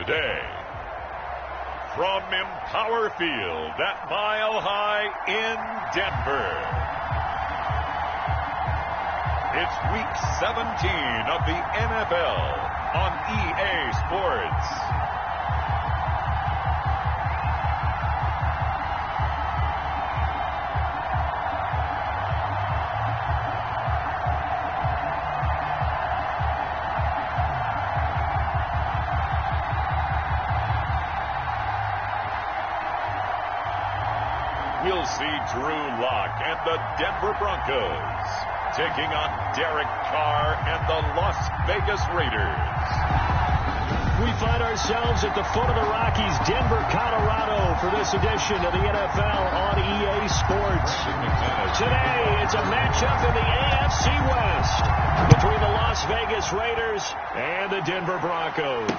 today. From Empower Field at Mile High in Denver, it's Week 17 of the NFL on EA Sports. We'll see Drew Lock and the Denver Broncos taking on Derek Carr and the Las Vegas Raiders. We find ourselves at the foot of the Rockies, Denver, Colorado, for this edition of the NFL on EA Sports. Today, it's a matchup in the AFC West between the Las Vegas Raiders and the Denver Broncos.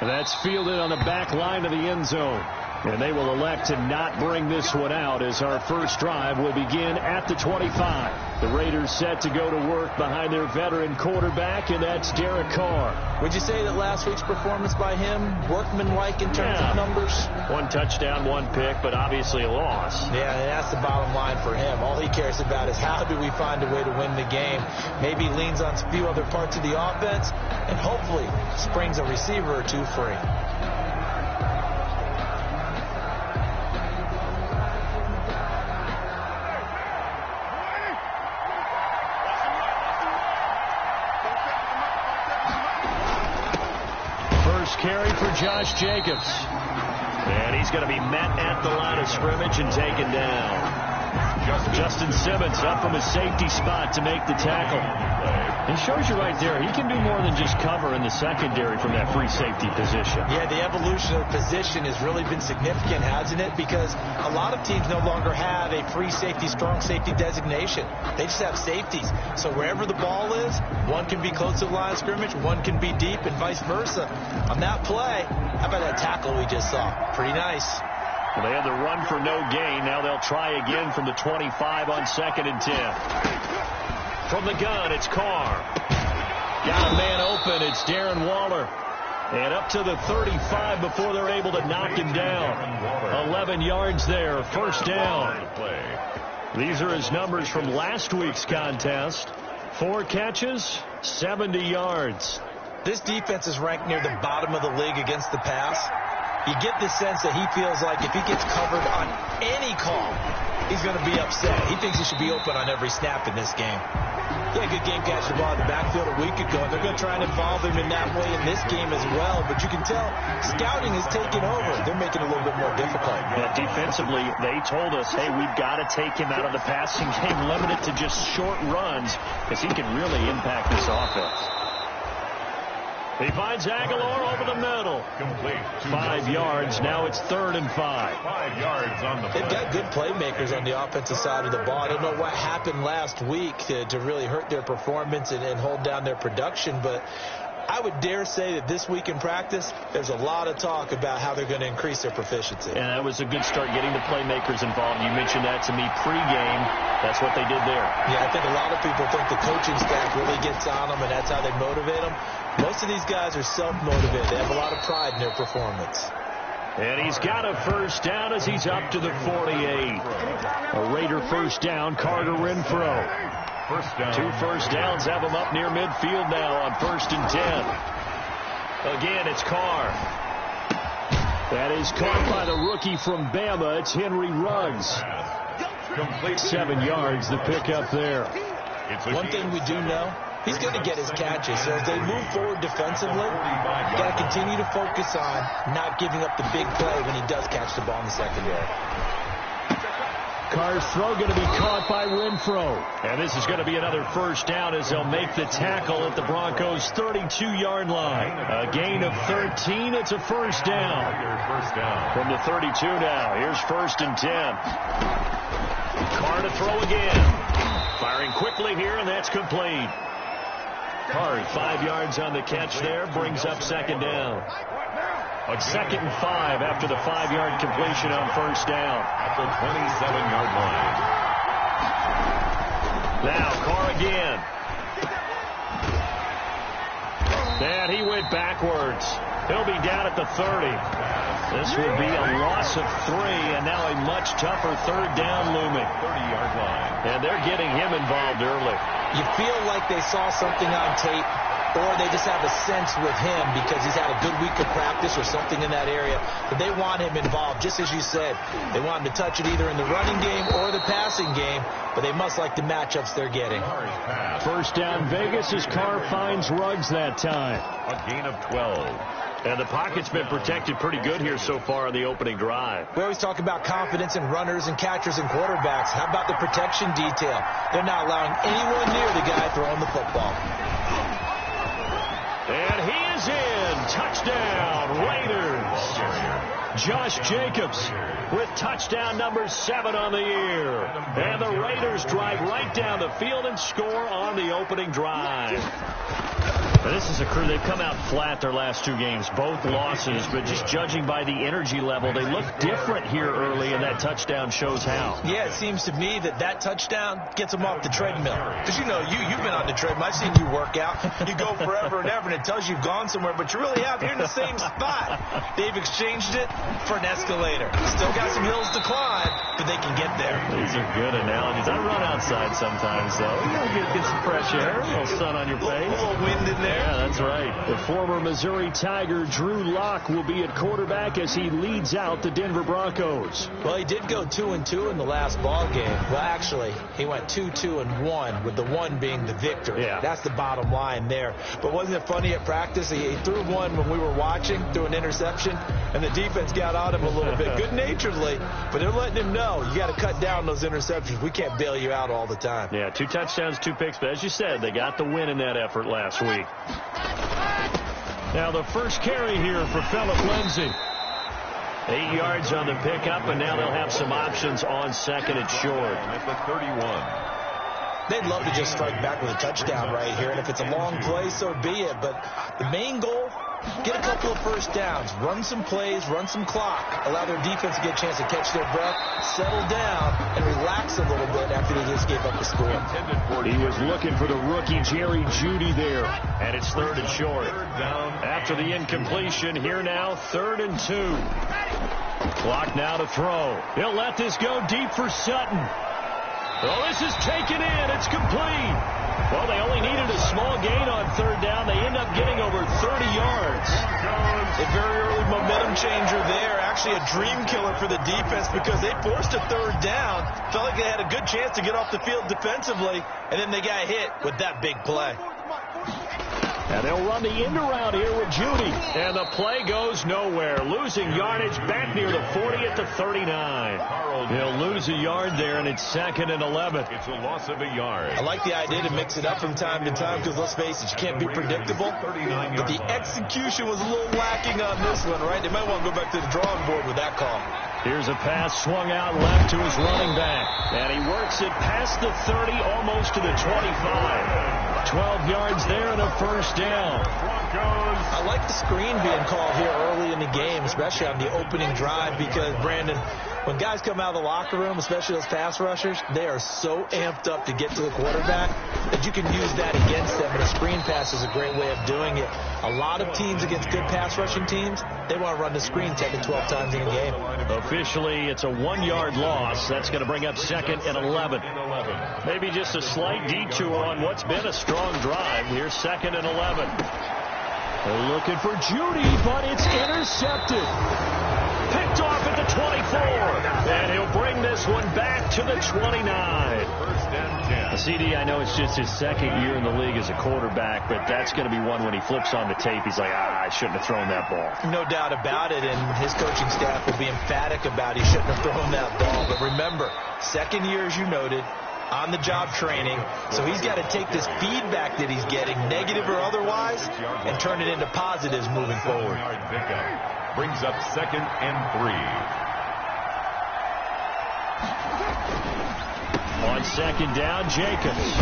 That's fielded on the back line of the end zone. And they will elect to not bring this one out as our first drive will begin at the 25. The Raiders set to go to work behind their veteran quarterback, and that's Derek Carr. Would you say that last week's performance by him, workmanlike in terms of numbers? One touchdown, one pick, but obviously a loss. Yeah, and that's the bottom line for him. All he cares about is how do we find a way to win the game. Maybe leans on a few other parts of the offense, and hopefully springs a receiver or two free. Carry for Josh Jacobs. And he's going to be met at the line of scrimmage and taken down. Justin Simmons up from his safety spot to make the tackle. He shows you right there, he can do more than just cover in the secondary from that free safety position. Yeah, the evolution of position has really been significant, hasn't it? Because a lot of teams no longer have a free safety, strong safety designation. They just have safeties. So wherever the ball is, one can be close to the line of scrimmage, one can be deep, and vice versa. On that play, how about that tackle we just saw? Pretty nice. Well, they had the run for no gain. Now they'll try again from the 25 on 2nd and 10. From the gun, it's Carr. Got a man open. It's Darren Waller. And up to the 35 before they're able to knock him down. 11 yards there. First down. These are his numbers from last week's contest. 4 catches, 70 yards. This defense is ranked near the bottom of the league against the pass. You get the sense that he feels like if he gets covered on any call, he's going to be upset. He thinks he should be open on every snap in this game. He had a good game catching the ball in the backfield a week ago, and they're going to try and involve him in that way in this game as well. But you can tell scouting is taking over. They're making it a little bit more difficult. Yeah, defensively, they told us, hey, we've got to take him out of the passing game, limit it to just short runs, because he can really impact this offense. He finds Aguilar over the middle. Complete. 5 yards. Now it's 3rd and 5. 5 yards on the play. They've got good playmakers on the offensive side of the ball. I don't know what happened last week to really hurt their performance and hold down their production, but I would dare say that this week in practice, there's a lot of talk about how they're going to increase their proficiency. And that was a good start getting the playmakers involved. You mentioned that to me pregame. That's what they did there. Yeah, I think a lot of people think the coaching staff really gets on them, and that's how they motivate them. Most of these guys are self-motivated. They have a lot of pride in their performance. And he's got a first down as he's up to the 48. A Raider first down, Carter Renfro. First down. 2 first downs have him up near midfield now on 1st and 10. Again, it's Carr. That is caught by the rookie from Bama. It's Henry Ruggs. 7 yards, the pickup there. One thing we do know, he's going to get his catches. So as they move forward defensively, you got to continue to focus on not giving up the big play when he does catch the ball in the secondary. Carr's throw going to be caught by Renfro. And this is going to be another first down as they'll make the tackle at the Broncos' 32-yard line. A gain of 13. It's a first down. From the 32 now. Here's 1st and 10. Carr to throw again. Firing quickly here, and that's complete. Carr, 5 yards on the catch there, brings up 2nd down. 2nd and 5 after the 5-yard completion on first down. At the 27-yard line. Now Carr again. And he went backwards. He'll be down at the 30. This will be a loss of 3, and now a much tougher third down looming. 30-yard line. And they're getting him involved early. You feel like they saw something on tape, or they just have a sense with him because he's had a good week of practice or something in that area, but they want him involved, just as you said. They want him to touch it either in the running game or the passing game, but they must like the matchups they're getting. First down Vegas as Carr finds Ruggs that time. A gain of 12. And the pocket's been protected pretty good here so far in the opening drive. We always talk about confidence in runners and catchers and quarterbacks. How about the protection detail? They're not allowing anyone near the guy throwing the football. And he is in. Touchdown, Raiders. Josh Jacobs with touchdown number 7 on the year. And the Raiders drive right down the field and score on the opening drive. Now, this is a crew, they've come out flat their last 2 games, both losses, but just judging by the energy level, they look different here early, and that touchdown shows how. Yeah, it seems to me that touchdown gets them off the treadmill. Because, you know, you've been on the treadmill. I've seen you work out. You go forever and ever, and it tells you you've gone somewhere, but you're really out here in the same spot. They've exchanged it for an escalator. Still got some hills to climb, but they can get there. These are good analogies. I run outside sometimes, though. You gotta get some fresh air, a little sun on your face. A little wind in there. Yeah, that's right. The former Missouri Tiger, Drew Lock, will be at quarterback as he leads out the Denver Broncos. Well, he did go 2-2 in the last ball game. Well, actually, he went 2-2-1, with the 1 being the victory. Yeah. That's the bottom line there. But wasn't it funny at practice? He threw one when we were watching, threw an interception, and the defense got on him a little bit, good-naturedly. But they're letting him know, you got to cut down those interceptions. We can't bail you out all the time. Yeah, 2 touchdowns, 2 picks. But as you said, they got the win in that effort last week. Now the first carry here for Phillip Lindsay. 8 yards on the pickup, and now they'll have some options on second and short. At the 31. They'd love to just strike back with a touchdown right here, and if it's a long play, so be it. But the main goal, get a couple of first downs, run some plays, run some clock, allow their defense to get a chance to catch their breath, settle down, and relax a little bit after they just gave up the score. He was looking for the rookie Jerry Jeudy there, and it's 3rd and short. After the incompletion, here now, 3rd and 2. Clock now to throw. He'll let this go deep for Sutton. Well, this is taken in. It's complete. Well, they only needed a small gain on 3rd down. They end up getting over 30 yards. A very early momentum changer there. Actually a dream killer for the defense because they forced a 3rd down. Felt like they had a good chance to get off the field defensively, and then they got hit with that big play. And they'll run the end around here with Jeudy. And the play goes nowhere. Losing yardage back near the 40 at the 39. He'll lose a yard there, and it's 2nd and 11. It's a loss of a yard. I like the idea to mix it up from time to time because, let's face it, you can't be predictable. But the execution was a little lacking on this one, right? They might want to go back to the drawing board with that call. Here's a pass swung out left to his running back. And he works it past the 30, almost to the 25. 12 yards there and a first down. I like the screen being called here early in the game, especially on the opening drive, because, Brandon, when guys come out of the locker room, especially those pass rushers, they are so amped up to get to the quarterback that you can use that against them, and a screen pass is a great way of doing it. A lot of teams against good pass rushing teams, they want to run the screen 10 to 12 times in a game. Officially, it's a 1-yard loss. That's going to bring up 2nd and 11. Maybe just a slight detour on what's been a strong drive. Here's 2nd and 11. They're looking for Jeudy, but it's intercepted. Picked off at the 24. And he'll bring this one back to the 29. First and 10. CD, I know it's just his 2nd year in the league as a quarterback, but that's going to be one when he flips on the tape. He's like, I shouldn't have thrown that ball. No doubt about it, and his coaching staff will be emphatic about he shouldn't have thrown that ball. But remember, 2nd year, as you noted, on-the-job training, so he's got to take this feedback that he's getting, negative or otherwise, and turn it into positives moving forward. Brings up 2nd and 3. On 2nd down, Jacobs.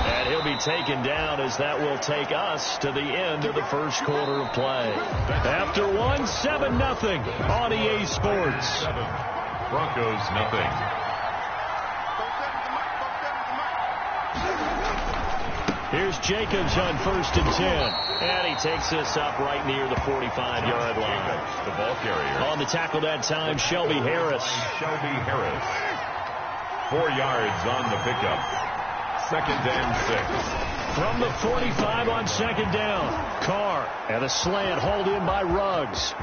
And he'll be taken down as that will take us to the end of the first quarter of play. After 7-0 on EA Sports. Broncos nothing. Here's Here's Jacobs on 1st and 10. And he takes this up right near the 45-yard line. The ball carrier. On the tackle that time, Shelby Harris. 4 yards on the pickup. 2nd and 6. From the 45 on 2nd down. Carr and a slant hauled in by Ruggs.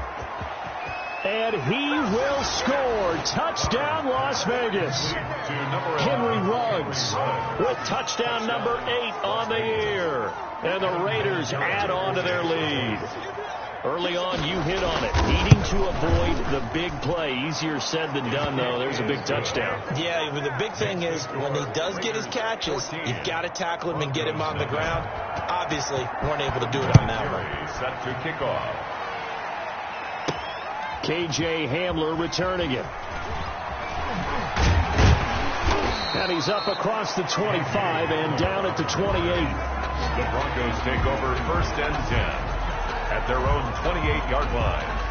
And he will score. Touchdown, Las Vegas. Henry Ruggs with touchdown number 8 on the year. And the Raiders add on to their lead. Early on, you hit on it. Needing to avoid the big play. Easier said than done, though. There's a big touchdown. Yeah, but the big thing is when he does get his catches, you've got to tackle him and get him on the ground. Obviously, weren't able to do it on that one. Set to kickoff. K.J. Hamler returning it. And he's up across the 25 and down at the 28. The Broncos take over 1st and 10 at their own 28-yard line.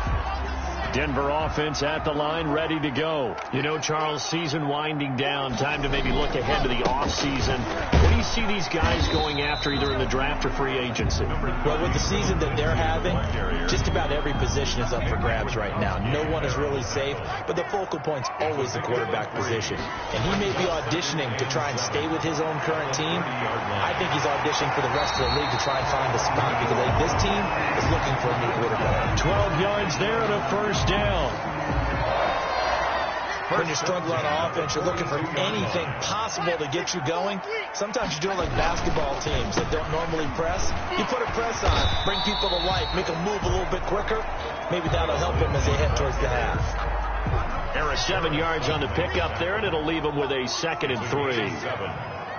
Denver offense at the line, ready to go. You know, Charles, season winding down. Time to maybe look ahead to the offseason. What do you see these guys going after either in the draft or free agency? Well, with the season that they're having, just about every position is up for grabs right now. No one is really safe, but the focal point's always the quarterback position. And he may be auditioning to try and stay with his own current team. I think he's auditioning for the rest of the league to try and find a spot because this team is looking for a new quarterback. 12 yards there and a 1st down. When you're struggling on offense, you're looking for anything possible to get you going. Sometimes you do it like basketball teams that don't normally press. You put a press on, bring people to life, make them move a little bit quicker. Maybe that'll help them as they head towards the half. Harris 7 yards on the pickup there, and it'll leave them with a 2nd and 3.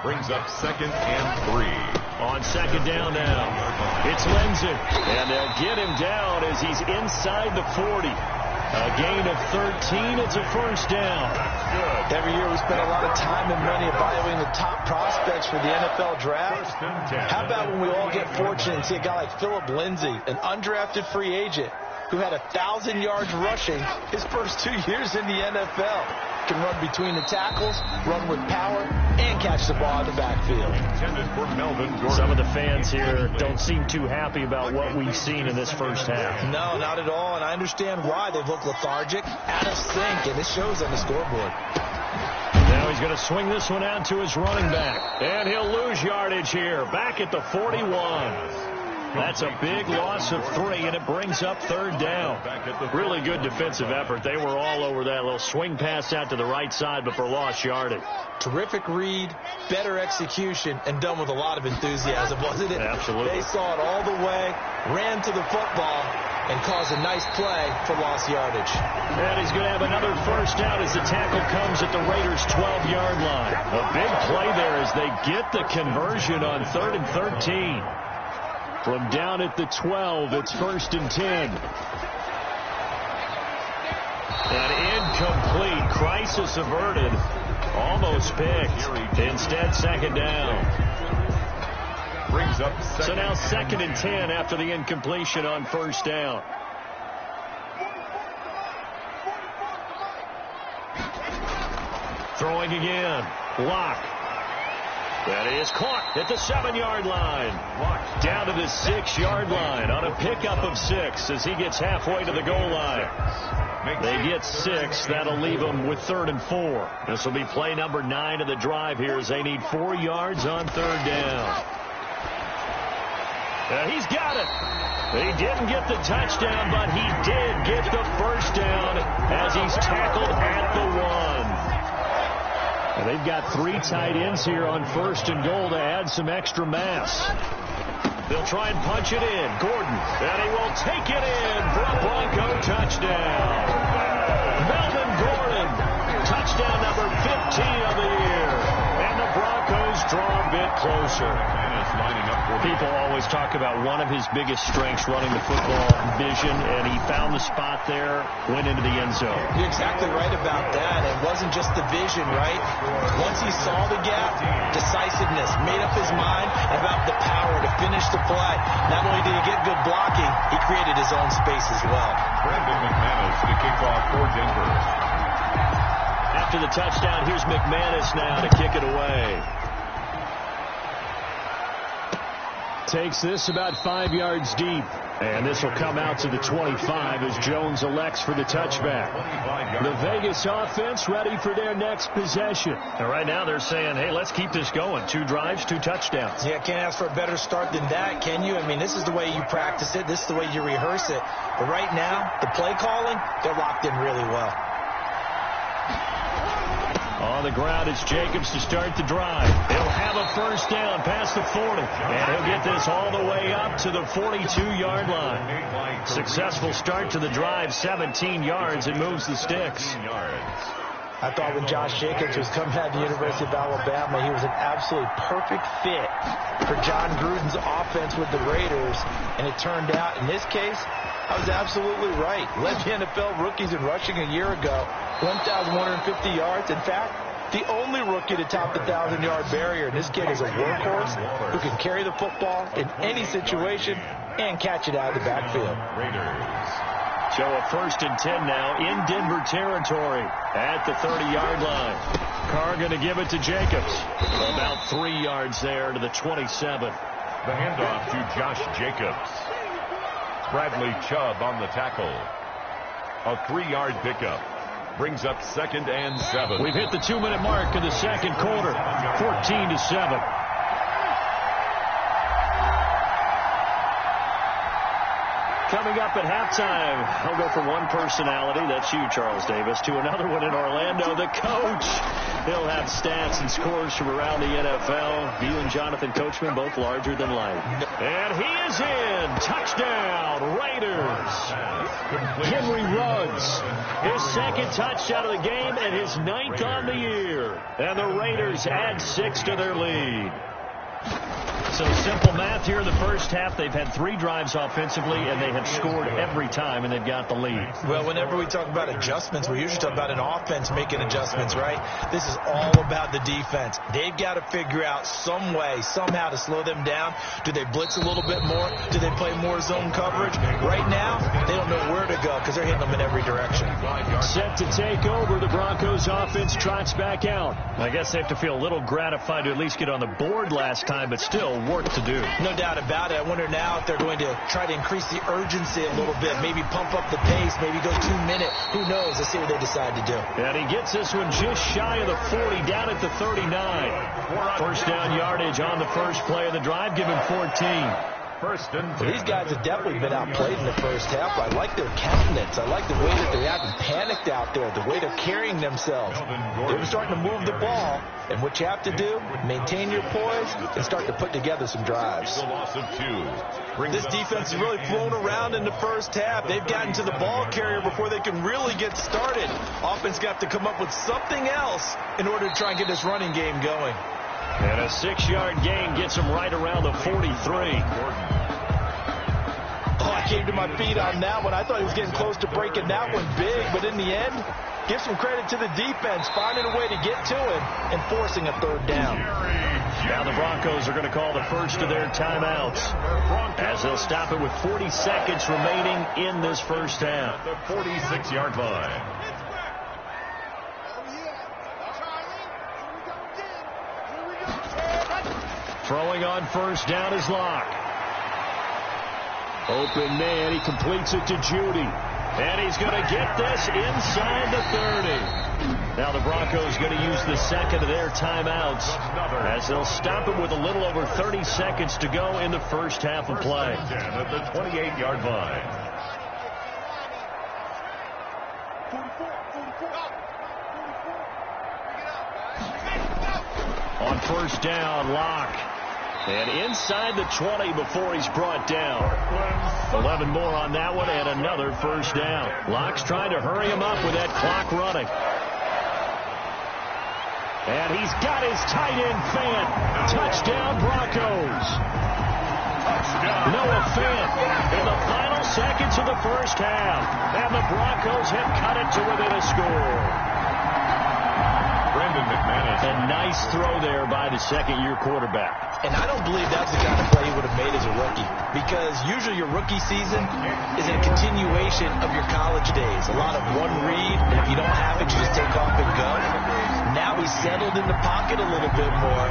Brings up 2nd and 3. On 2nd down now, it's Lindsay, and they'll get him down as he's inside the 40. A gain of 13. It's a 1st down. Every year we spend a lot of time and money evaluating the top prospects for the NFL draft. How about when we all get fortunate and see a guy like Philip Lindsay, an undrafted free agent who had 1,000 yards rushing his first 2 years in the NFL. Can run between the tackles, run with power, and catch the ball in the backfield. Some of the fans here don't seem too happy about what we've seen in this first half. No, not at all, and I understand why. They've looked lethargic, out of sync, and it shows on the scoreboard. Now he's going to swing this one out to his running back, and he'll lose yardage here, back at the 41. That's a big loss of 3, and it brings up 3rd down. Really good defensive effort. They were all over that little swing pass out to the right side, but for lost yardage. Terrific read, better execution, and done with a lot of enthusiasm, wasn't it? Absolutely. They saw it all the way, ran to the football, and caused a nice play for lost yardage. And he's going to have another 1st down as the tackle comes at the Raiders' 12-yard line. A big play there as they get the conversion on 3rd and 13. From down at the 12, it's 1st and 10. And incomplete. Crisis averted. Almost picked. Instead, 2nd down. Brings up so now 2nd and 10 after the incompletion on 1st down. Throwing again. Lock. That is caught at the 7-yard line. Down to the 6-yard line on a pickup of 6 as he gets halfway to the goal line. They get 6. That'll leave them with 3rd and 4. This will be play number 9 of the drive here as they need 4 yards on 3rd down. He's got it. He didn't get the touchdown, but he did get the 1st down as he's tackled at the 1. And they've got 3 tight ends here on 1st and goal to add some extra mass. They'll try and punch it in. Gordon, and he will take it in for a Bronco touchdown. Melvin Gordon, touchdown number 15 of the year. And the Broncos draw a bit closer. People always talk about one of his biggest strengths running the football, vision, and he found the spot there, went into the end zone. You're exactly right about that. It wasn't just the vision, right? Once he saw the gap, decisiveness, made up his mind about the power to finish the play. Not only did he get good blocking, he created his own space as well. Brandon McManus to kick off for Denver. After the touchdown, here's McManus now to kick it away. Takes this about 5 yards deep. And this will come out to the 25 as Jones elects for the touchback. The Vegas offense ready for their next possession. And right now they're saying, hey, let's keep this going. 2 drives, 2 touchdowns. Yeah, can't ask for a better start than that, can you? I mean, this is the way you practice it. This is the way you rehearse it. But right now, the play calling, they're locked in really well. On the ground, it's Jacobs to start the drive. He'll have a first down past the 40. And he'll get this all the way up to the 42-yard line. Successful start to the drive, 17 yards, and moves the sticks. I thought when Josh Jacobs was coming out of the University of Alabama, he was an absolutely perfect fit for John Gruden's offense with the Raiders. And it turned out, in this case, I was absolutely right. Led the NFL rookies in rushing a year ago, 1,150 yards. In fact, the only rookie to top the 1,000-yard barrier. And this kid is a workhorse who can carry the football in any situation and catch it out of the backfield. So a 1st and 10 now in Denver territory at the 30-yard line. Carr going to give it to Jacobs. About 3 yards there to the 27. The handoff to Josh Jacobs. Bradley Chubb on the tackle. A 3-yard pickup. Brings up 2nd and 7. We've hit the 2-minute mark in the second quarter. 14-7. Coming up at halftime, I'll go from one personality, that's you, Charles Davis, to another one in Orlando, the coach. He'll have stats and scores from around the NFL. You and Jonathan Coachman, both larger than life. And he is in. Touchdown, Raiders. Henry Ruggs, his 2nd touchdown of the game and his 9th on the year. And the Raiders add 6 to their lead. So simple math here in the first half. They've had 3 drives offensively, and they have scored every time, and they've got the lead. Well, whenever we talk about adjustments, we usually talk about an offense making adjustments, right? This is all about the defense. They've got to figure out some way, somehow to slow them down. Do they blitz a little bit more? Do they play more zone coverage? Right now, they don't know where to go because they're hitting them in every direction. Set to take over, the Broncos offense trots back out. I guess they have to feel a little gratified to at least get on the board last time, but still work to do. No doubt about it. I wonder now if they're going to try to increase the urgency a little bit, maybe pump up the pace, maybe go 2-minute. Who knows? Let's see what they decide to do. And he gets this one just shy of the 40, down at the 39. First down yardage on the first play of the drive, give him 14. First and 10. Well, these guys have definitely been outplayed in the first half. I like their countenance. I like the way that they're acting panicked out there, the way they're carrying themselves. They're starting to move the ball. And what you have to do, maintain your poise and start to put together some drives. This defense has really flown around in the first half. They've gotten to the ball carrier before they can really get started. Offense got to come up with something else in order to try and get this running game going. And a 6-yard gain gets him right around the 43. Oh, I came to my feet on that one. I thought he was getting close to breaking that one big, but in the end, give some credit to the defense, finding a way to get to it and forcing a 3rd down. Now the Broncos are going to call the first of their timeouts as they'll stop it with 40 seconds remaining in this first half. The 46-yard line. Throwing on first down is Locke. Open man, he completes it to Judy. And he's going to get this inside the 30. Now the Broncos going to use the 2nd of their timeouts as they'll stop it with a little over 30 seconds to go in the first half of play. At the 28-yard line. On first down, Locke. And inside the 20 before he's brought down. 11 more on that one and another first down. Locke's trying to hurry him up with that clock running. And he's got his tight end Fant. Touchdown Broncos. Noah Fant in the final seconds of the first half. And the Broncos have cut it to within a score. Brandon McManus. A nice throw there by the 2nd-year quarterback. And I don't believe that's the kind of play he would have made as a rookie. Because usually your rookie season is a continuation of your college days. A lot of one read, and if you don't have it, you just take off and go. Now he's settled in the pocket a little bit more.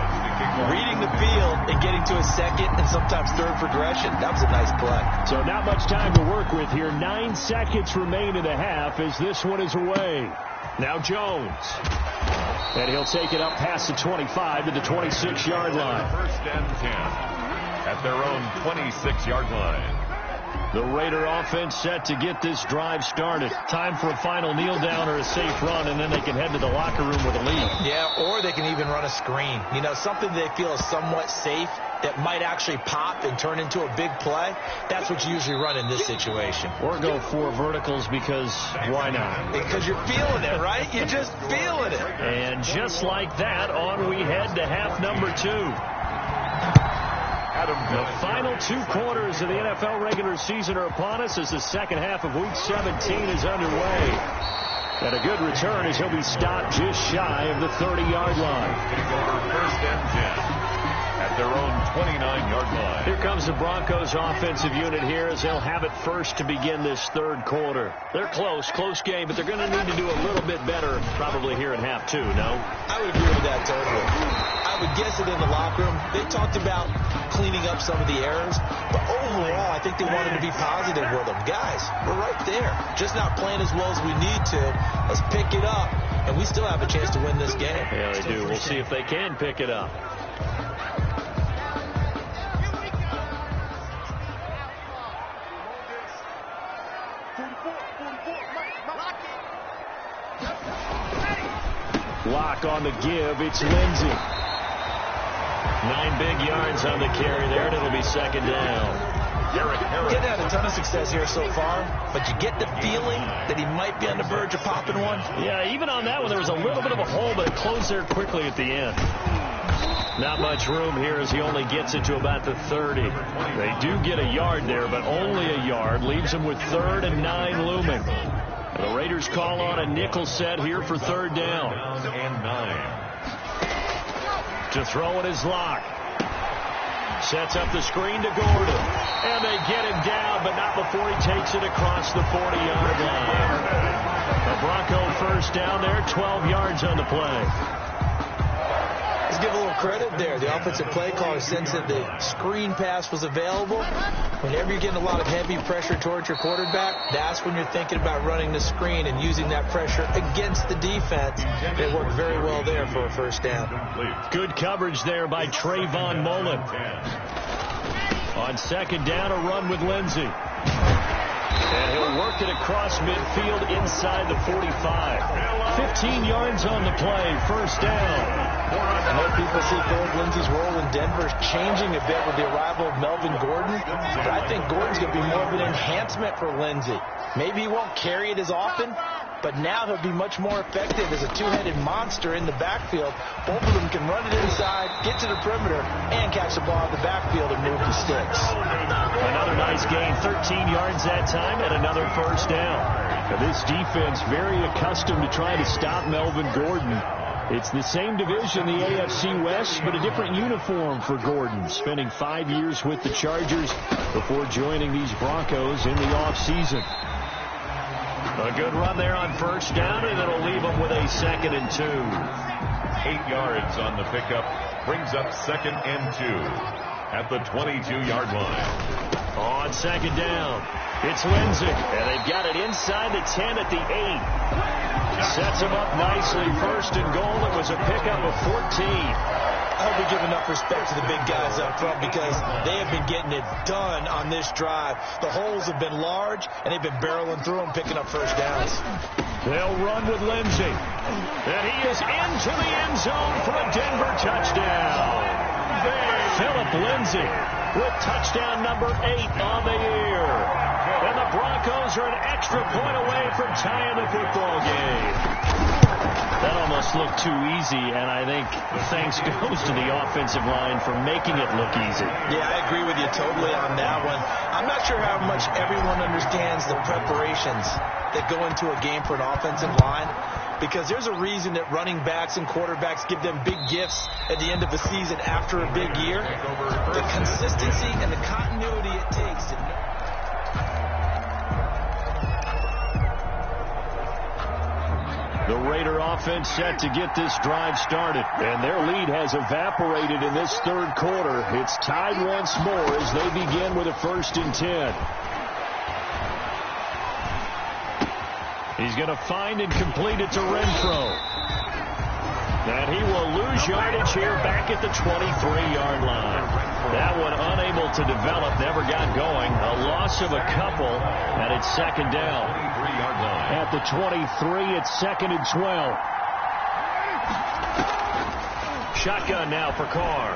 reading the field and getting to a second and sometimes third progression. That was a nice play. So not much time to work with here. 9 seconds remain in the half as this one is away. Now Jones. And he'll take it up past the 25 to the 26-yard line. First and 10 at their own 26-yard line. The Raider offense set to get this drive started. Time for a final kneel down or a safe run, and then they can head to the locker room with a lead. Yeah, or they can even run a screen. You know, something they feel is somewhat safe that might actually pop and turn into a big play. That's what you usually run in this situation. Or go 4 verticals because why not? Because you're feeling it, right? You're just feeling it. And just like that, on we head to half number 2. The final 2 quarters of the NFL regular season are upon us as the second half of Week 17 is underway. And a good return as he'll be stopped just shy of the 30-yard line. First and 10 at their own 29-yard line. Here comes the Broncos offensive unit here as they'll have it first to begin this third quarter. They're close game, but they're going to need to do a little bit better probably here in half 2, no? I would agree with that totally. I would guess it in the locker room. They talked about cleaning up some of the errors, but overall, I think they wanted to be positive with them. Guys, we're right there. Just not playing as well as we need to. Let's pick it up, and we still have a chance to win this game. Yeah, they do. We'll see if they can pick it up. Lock on the give. It's Lindsey. 9 big yards on the carry there, and it'll be second down. Getting had a ton of success here so far, but you get the feeling that he might be on the verge of popping one. Yeah, even on that one, there was a little bit of a hole, but it closed there quickly at the end. Not much room here as he only gets it to about the 30. They do get a yard there, but only a yard. Leaves him with 3rd and 9 looming. And the Raiders call on a nickel set here for 3rd down. And 9. To throw it is Locke. Sets up the screen to Gordon. And they get him down, but not before he takes it across the 40-yard line. A Bronco first down there, 12 yards on the play. Let's give a little credit there. The offensive play caller sensed that the screen pass was available. Whenever you're getting a lot of heavy pressure towards your quarterback, that's when you're thinking about running the screen and using that pressure against the defense. It worked very well there for a first down. Good coverage there by Trayvon Mullen. On second down, a run with Lindsey. And he'll work it across midfield inside the 45. 15 yards on the play, first down. I know people see Philip Lindsey's role in Denver changing a bit with the arrival of Melvin Gordon, but I think Gordon's going to be more of an enhancement for Lindsey. Maybe he won't carry it as often, but now he'll be much more effective as a two-headed monster in the backfield. Both of them can run it inside, get to the perimeter, and catch the ball in the backfield and move the sticks. Another nice gain, 13 yards that time, and another first down. Now this defense very accustomed to trying to stop Melvin Gordon. It's the same division, the AFC West, but a different uniform for Gordon, spending 5 years with the Chargers before joining these Broncos in the offseason. A good run there on first down, and it'll leave them with a 2nd and 2. 8 yards on the pickup, brings up 2nd and 2 at the 22-yard line. On second down, it's Lindsey, and they've got it inside the 10 at the 8. Sets him up nicely. 1st and goal. It was a pickup of 14. I hope we give enough respect to the big guys up front because they have been getting it done on this drive. The holes have been large, and they've been barreling through them, picking up first downs. They'll run with Lindsey. And he is into the end zone for a Denver touchdown. Philip Lindsey with touchdown number 8 on the year. And the Broncos are an extra point away from tying the football game. That almost looked too easy, and I think thanks goes to the offensive line for making it look easy. Yeah, I agree with you totally on that one. I'm not sure how much everyone understands the preparations that go into a game for an offensive line, because there's a reason that running backs and quarterbacks give them big gifts at the end of the season after a big year. The consistency and the continuity it takes to The Raider offense set to get this drive started. And their lead has evaporated in this third quarter. It's tied once more as they begin with a 1st and 10. He's going to find and complete it to Renfro. And he will lose yardage here back at the 23-yard line. That one unable to develop, never got going. A loss of a couple, and it's 2nd down. At the 23, it's 2nd and 12. Shotgun now for Carr.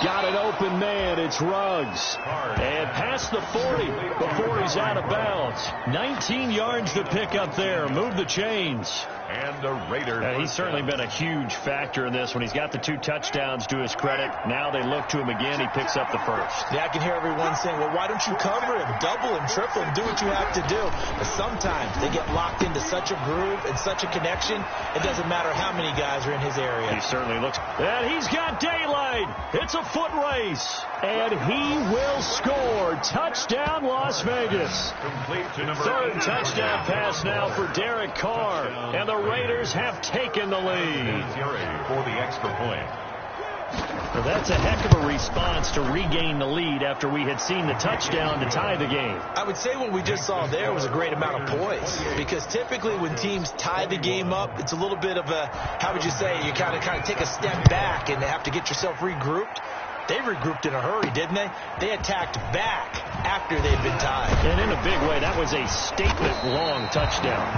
Got an open man. It's Ruggs. And past the 40 before he's out of bounds. 19 yards to pick up there. Move the chains. And the Raiders. He's certainly been a huge factor in this when he's got the 2 touchdowns to his credit. Now they look to him again. He picks up the 1st. Yeah, I can hear everyone saying, well, why don't you cover him, double him, triple him, do what you have to do. But sometimes they get locked into such a groove and such a connection, it doesn't matter how many guys are in his area. He certainly looks. And he's got daylight. It's a foot race. And he will score. Touchdown, Las Vegas. Complete to number 3rd touchdown pass now for Derek Carr. And the Raiders have taken the lead. For the extra point. Well, that's a heck of a response to regain the lead after we had seen the touchdown to tie the game. I would say what we just saw there was a great amount of poise, because typically when teams tie the game up, it's a little bit of a, how would you say, you kind of take a step back and have to get yourself regrouped. They regrouped in a hurry, didn't they? They attacked back after they'd been tied. And in a big way, that was a statement-long touchdown.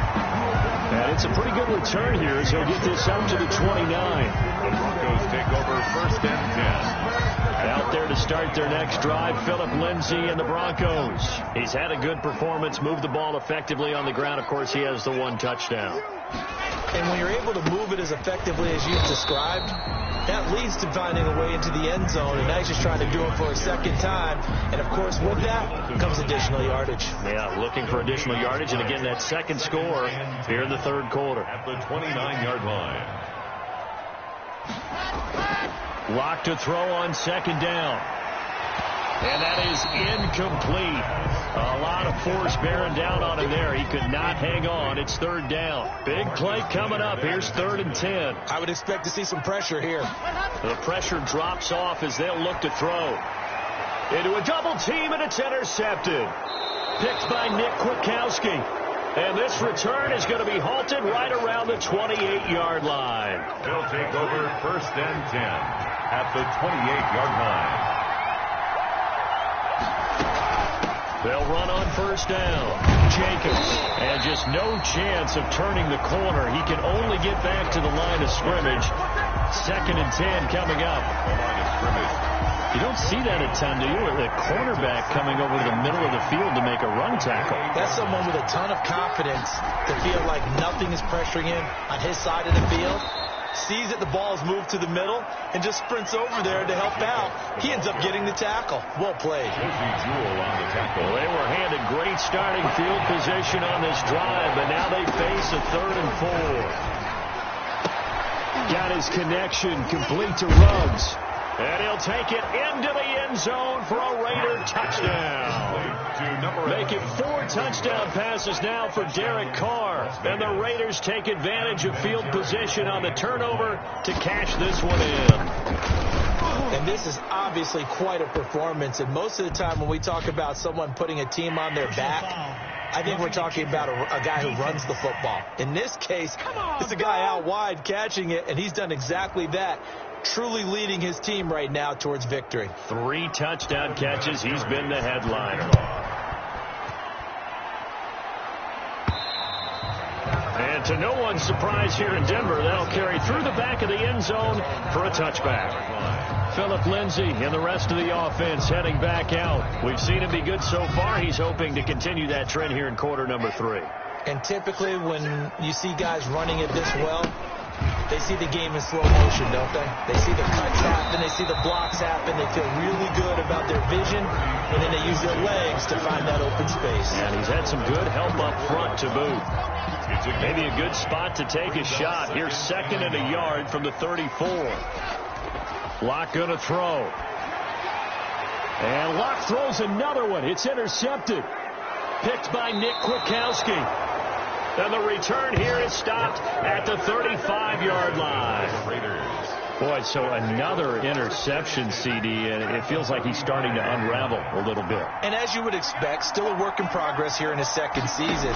And it's a pretty good return here as he'll get this up to the 29. The Broncos take over 1st and 10. Out there to start their next drive, Philip Lindsay and the Broncos. He's had a good performance, moved the ball effectively on the ground. Of course, he has the 1 touchdown. And when you're able to move it as effectively as you've described, that leads to finding a way into the end zone, and now he's just trying to do it for a 2nd time. And, of course, with that comes additional yardage. Yeah, looking for additional yardage, and again, that 2nd score here in the 3rd quarter. At the 29-yard line. Lock to throw on 2nd down. And that is incomplete. A lot of force bearing down on him there. He could not hang on. It's 3rd down. Big play coming up. Here's 3rd and 10. I would expect to see some pressure here. The pressure drops off as they'll look to throw. Into a double team, and it's intercepted. Picked by Nick Kwiatkowski. And this return is going to be halted right around the 28-yard line. They'll take over 1st and 10 at the 28-yard line. They'll run on 1st down. Jacobs. And just no chance of turning the corner. He can only get back to the line of scrimmage. 2nd and 10 coming up. You don't see that a ton, do you? The cornerback coming over the middle of the field to make a run tackle. That's someone with a ton of confidence to feel like nothing is pressuring him on his side of the field. Sees that the ball is moved to the middle and just sprints over there to help out. He ends up getting the tackle. Well played. Well, they were handed great starting field position on this drive, but now they face a 3rd and 4. Got his connection complete to Ruggs. And he'll take it into the end zone for a Raider touchdown. Make it 4 touchdown passes now for Derek Carr. And the Raiders take advantage of field position on the turnover to cash this one in. And this is obviously quite a performance. And most of the time when we talk about someone putting a team on their back, I think we're talking about a guy who runs the football. In this case, it's a guy out wide catching it, and he's done exactly that. Truly leading his team right now towards victory. 3 touchdown catches. He's been the headliner. And to no one's surprise here in Denver, that'll carry through the back of the end zone for a touchback. Philip Lindsay and the rest of the offense heading back out. We've seen him be good so far. He's hoping to continue that trend here in quarter number 3. And typically when you see guys running it this well, they see the game in slow motion, don't they? They see the cuts happen. They see the blocks happen. They feel really good about their vision, and then they use their legs to find that open space. And he's had some good help up front to boot. Maybe a good spot to take a shot. Here's 2nd and a yard from the 34. Locke going to throw. And Locke throws another one. It's intercepted. Picked by Nick Kwiatkowski. And the return here is stopped at the 35-yard line. Raiders. Boy, so another interception, CD, and it feels like he's starting to unravel a little bit. And as you would expect, still a work in progress here in his second season.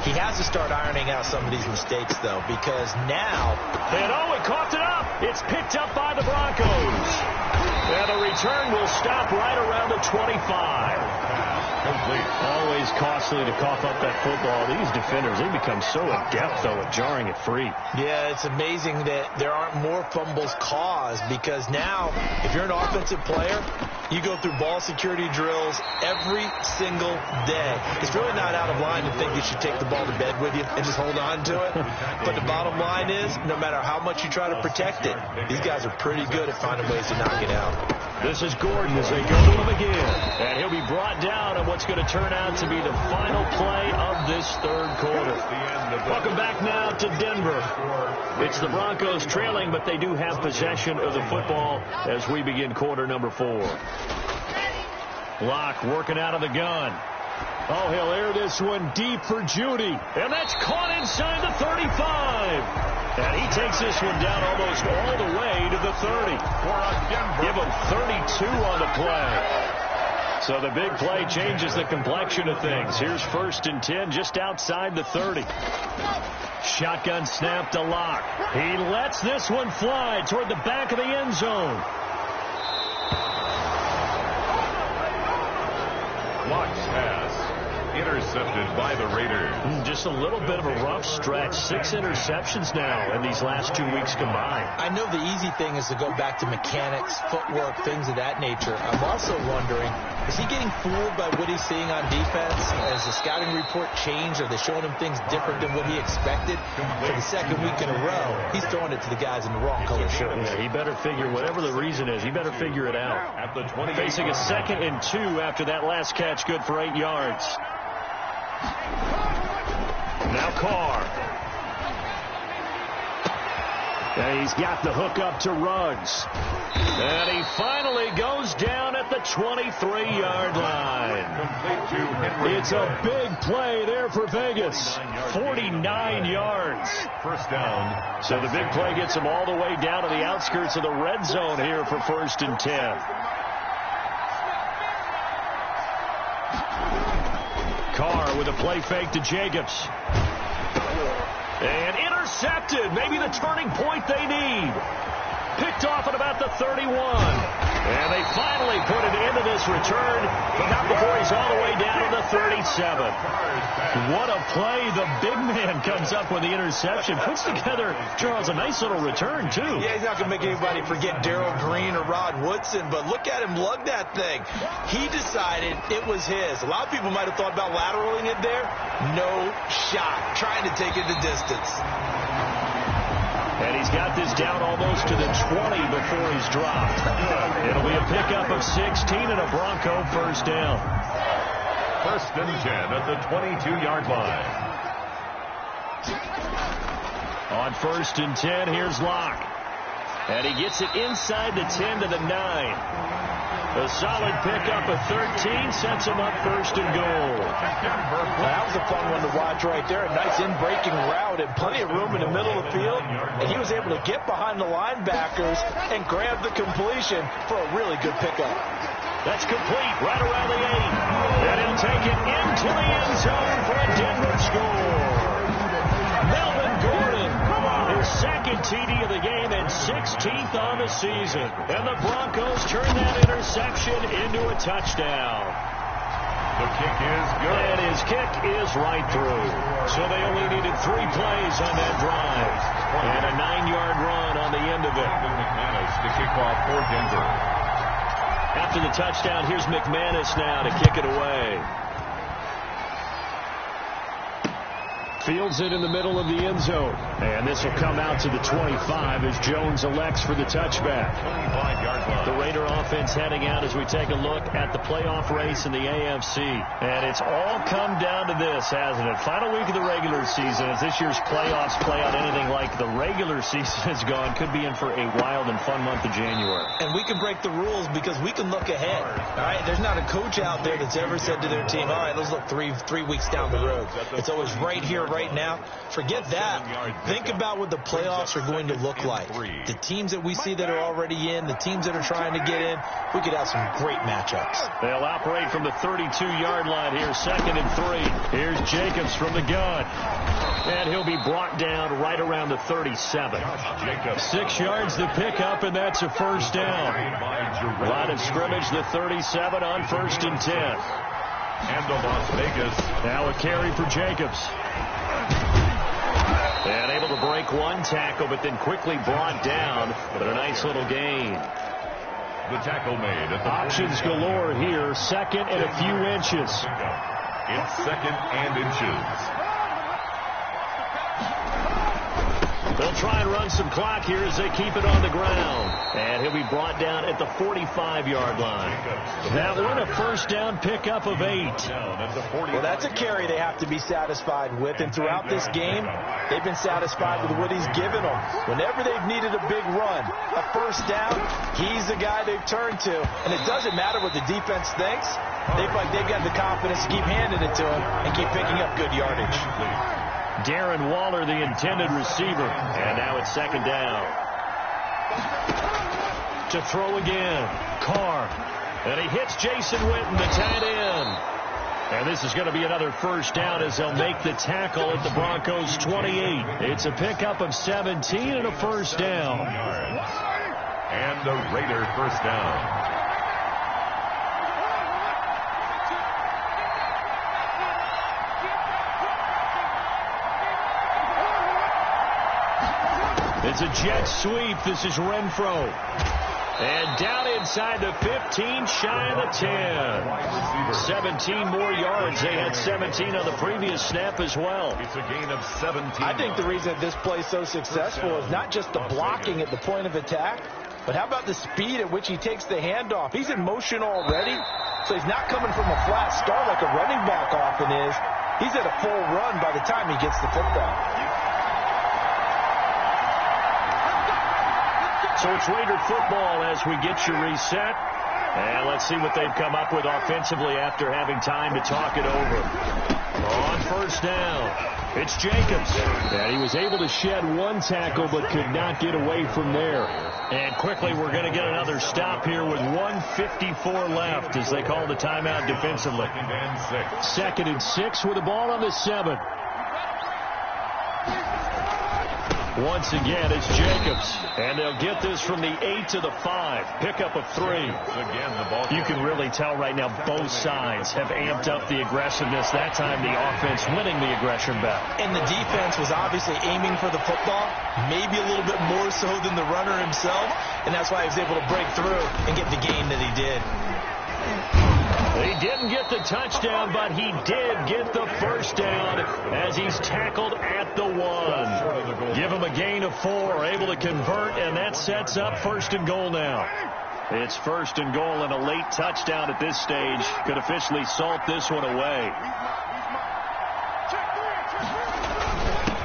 He has to start ironing out some of these mistakes, though, because now... And he coughed it up. It's picked up by the Broncos. And the return will stop right around the 25. Complete. Always costly to cough up that football. These defenders, they become so adept, though, at jarring it free. Yeah, it's amazing that there aren't more fumbles caused, because now, if you're an offensive player, you go through ball security drills every single day. It's really not out of line to think you should take the ball to bed with you and just hold on to it. But the bottom line is, no matter how much you try to protect it, these guys are pretty good at finding ways to knock it out. This is Gordon as they go to him again. And he'll be brought down on what's going to turn out to be the final play of this third quarter. Welcome back now to Denver. It's the Broncos trailing, but they do have possession of the football as we begin quarter number 4. Locke working out of the gun. Oh, he'll air this one deep for Judy. And that's caught inside the 35. And he takes this one down almost all the way to the 30. Give him 32 on the play. So the big play changes the complexion of things. Here's 1st and 10 just outside the 30. Shotgun snap to Locke. He lets this one fly toward the back of the end zone. Locke's pass intercepted by the Raiders. Just a little bit of a rough stretch. 6 interceptions now in these last 2 weeks combined. I know the easy thing is to go back to mechanics, footwork, things of that nature. I'm also wondering, is he getting fooled by what he's seeing on defense? Has the scouting report changed? Are they showing him things different than what he expected? For the second week in a row, he's throwing it to the guys in the wrong color shirts. Yeah, he better figure, whatever the reason is, he better figure it out. At the 20, facing a 2nd and 2 after that last catch, good for 8 yards. Now Carr. And he's got the hook up to Ruggs. And he finally goes down at the 23-yard line. It's a big play there for Vegas. 49 yards. First down. So the big play gets him all the way down to the outskirts of the red zone here for 1st and 10. Carr with a play fake to Jacobs. And intercepted. Maybe the turning point they need. Picked off at about the 31. And they finally put an end to this return, but not before he's all the way down to the 37. What a play. The big man comes up with the interception. Puts together, Charles, a nice little return, too. Yeah, he's not going to make anybody forget Darrell Green or Rod Woodson, but look at him lug that thing. He decided it was his. A lot of people might have thought about lateraling it there. No shot. Trying to take it the distance. And he's got this down almost to the 20 before he's dropped. It'll be a pickup of 16 and a Bronco first down. 1st and 10 at the 22-yard line. On 1st and 10, here's Locke. And he gets it inside the 10 to the 9. A solid pickup of 13 sets him up 1st and goal. That was a fun one to watch right there. A nice in-breaking route and plenty of room in the middle of the field. And he was able to get behind the linebackers and grab the completion for a really good pickup. That's complete right around the 8. And he'll take it into the end zone for a Denver score. Melvin Gordon, his 2nd TD of the game and 16th on the season. And the Broncos turn that interception into a touchdown. The kick is good. And his kick is right through. So they only needed 3 plays on that drive. And a 9-yard run on the end of it. McManus to kick off for Denver. After the touchdown, here's McManus now to kick it away. Fields it in the middle of the end zone. And this will come out to the 25 as Jones elects for the touchback. 25-yard line. The Raider offense heading out as we take a look at the playoff race in the AFC. And it's all come down to this, hasn't it? Final week of the regular season. As this year's playoffs play out anything like the regular season has gone, could be in for a wild and fun month of January. And we can break the rules because we can look ahead. All right, there's not a coach out there that's ever said to their team, all right, let's look three weeks down the road. It's always right here, right now, forget that. Think about what the playoffs are going to look like. The teams that we see that are already in, the teams that are trying to get in, we could have some great matchups. They'll operate from the 32-yard line here, 2nd and 3. Here's Jacobs from the gun. And he'll be brought down right around the 37. 6 yards to pick up, and that's a first down. Line of scrimmage, the 37 on 1st and 10. And the Las Vegas. Now a carry for Jacobs. And able to break one tackle, but then quickly brought down. But a nice little gain. The tackle made at the options galore here. 2nd and a few inches. It's 2nd and inches. They'll try and run some clock here as they keep it on the ground. And he'll be brought down at the 45-yard line. That one a first down pickup of 8. Well, that's a carry they have to be satisfied with. And throughout this game, they've been satisfied with what he's given them. Whenever they've needed a big run, a first down, he's the guy they've turned to. And it doesn't matter what the defense thinks. They feel like they've got the confidence to keep handing it to him and keep picking up good yardage. Darren Waller, the intended receiver. And now it's 2nd down. To throw again. Carr. And he hits Jason Witten, the tight end. And this is going to be another first down as they'll make the tackle at the Broncos' 28. It's a pickup of 17 and a first down. And the Raider first down. It's a jet sweep. This is Renfro. And down inside the 15, shy of the 10. 17 more yards. They had 17 on the previous snap as well. It's a gain of 17. I think the reason that this play is so successful is not just the blocking at the point of attack, but how about the speed at which he takes the handoff? He's in motion already, so he's not coming from a flat start like a running back often is. He's at a full run by the time he gets the football. So it's Raider football as we get you reset. And let's see what they've come up with offensively after having time to talk it over. On first down, it's Jacobs. And he was able to shed one tackle but could not get away from there. And quickly we're going to get another stop here with 1:54 left as they call the timeout defensively. 2nd and 6 with the ball on the 7. Once again, it's Jacobs. And they'll get this from the 8 to the 5. Pickup of 3. You can really tell right now both sides have amped up the aggressiveness. That time the offense winning the aggression battle. And the defense was obviously aiming for the football, maybe a little bit more so than the runner himself. And that's why he was able to break through and get the gain that he did. He didn't get the touchdown, but he did get the first down as he's tackled at the 1. Give him a gain of 4, able to convert, and that sets up 1st and goal now. It's 1st and goal, and a late touchdown at this stage could officially salt this one away.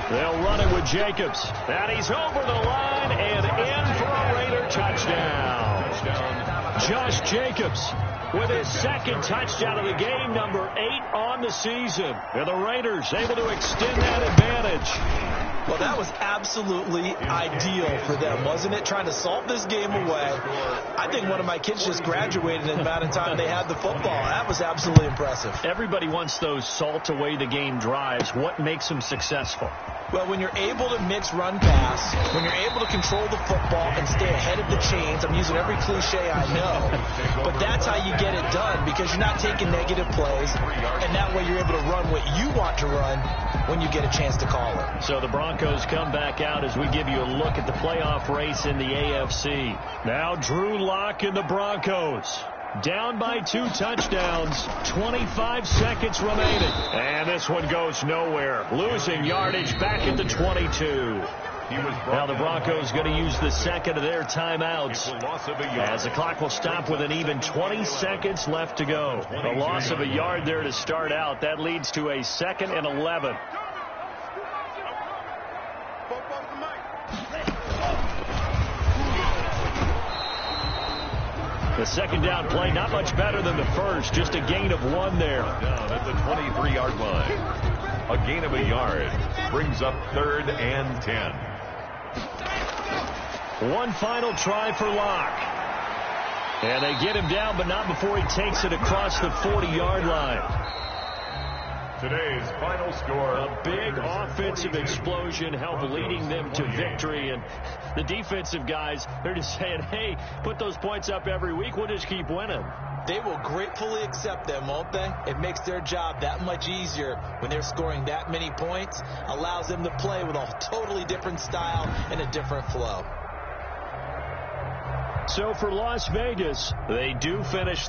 They'll run it with Jacobs, and he's over the line and in for a Raider touchdown. Josh Jacobs with his 2nd touchdown of the game, number 8 on the season. And the Raiders able to extend that advantage. Well, that was absolutely ideal for them, wasn't it? Trying to salt this game away. I think one of my kids just graduated in the amount of time they had the football. That was absolutely impressive. Everybody wants those salt away the game drives. What makes them successful? Well, when you're able to mix run pass, when you're able to control the football and stay ahead of the chains, I'm using every cliche I know, but that's how you get it done because you're not taking negative plays, and that way you're able to run what you want to run when you get a chance to call it. So the Broncos come back out as we give you a look at the playoff race in the AFC. Now Drew Lock and the Broncos. Down by 2 touchdowns, 25 seconds remaining. And this one goes nowhere. Losing yardage back at the 22. Now the Broncos going to use the 2nd of their timeouts as the clock will stop with an even 20 seconds left to go. A loss of a yard there to start out. That leads to a 2nd and 11. The 2nd down play, not much better than the first. Just a gain of 1 there. Down at the 23-yard line. A gain of a yard brings up 3rd and 10. One final try for Locke. And they get him down, but not before he takes it across the 40-yard line. Today's final score. A big offensive explosion helped leading them to victory. And the defensive guys, they're just saying, hey, put those points up every week. We'll just keep winning. They will gratefully accept them, won't they? It makes their job that much easier when they're scoring that many points. Allows them to play with a totally different style and a different flow. So for Las Vegas, they do finish